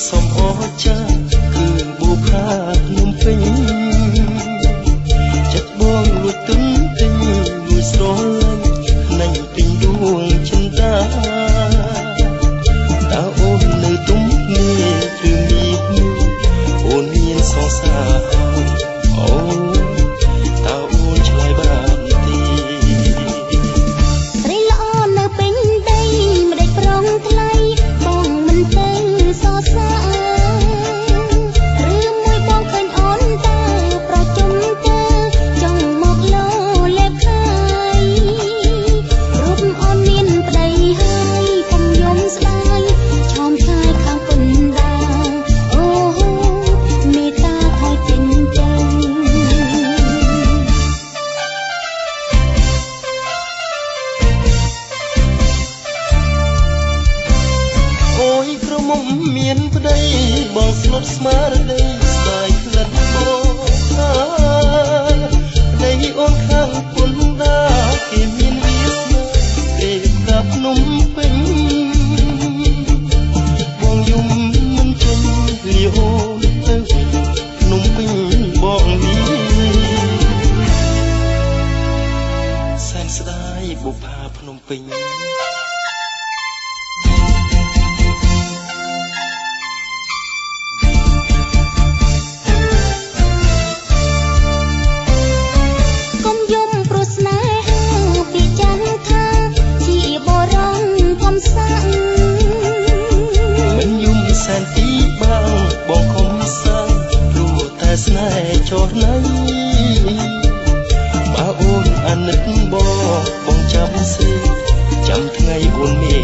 សំអចាគឺបុផាភ្នំពេញចិត្តបងលួចទុនទិញលួចស្រលាញ់ណាញ់ពេញដួងចិន្តាតើអូននៅទុំនេះឬមានអូនមានសងសាអូតើអូនឆ្លើយបានទេស្រីល្អនៅពេញដីមិនដេចប្រងថ្លៃបងមិនទៅសរសើរឬមួយបងឃើញអូនតើប្រជុំទៅចង់មកលោលេបខាយរូបអូនមានប្តីហើយពុំយំស្ដាយឆោមឆាយខាងពិនដាអូមេត្តាថយពេញចឹងអូយក្រមុំមានប្តីបងស្លុតស្មារតីស្ដាយផ្លិតបងថាប្តីអូនខាងពុនដាគេមានវាសនាពេលប្រាប់ភ្នំពេញបងយំមិនចេញលាអូនទៅភ្នំពេញបងនេះសែនស្ដាយបុប្ផាភ្នំពេញកុំយំព្រោះស្នេហាពីចាស់ថាជាបរមកំសាំងមិនយំសែនទីបងខំសាំងព្រោះតែស្នេហ៍ចោះណៃបើអូនអាណិតបងចាំសេចាំថ្ងៃអូនមេ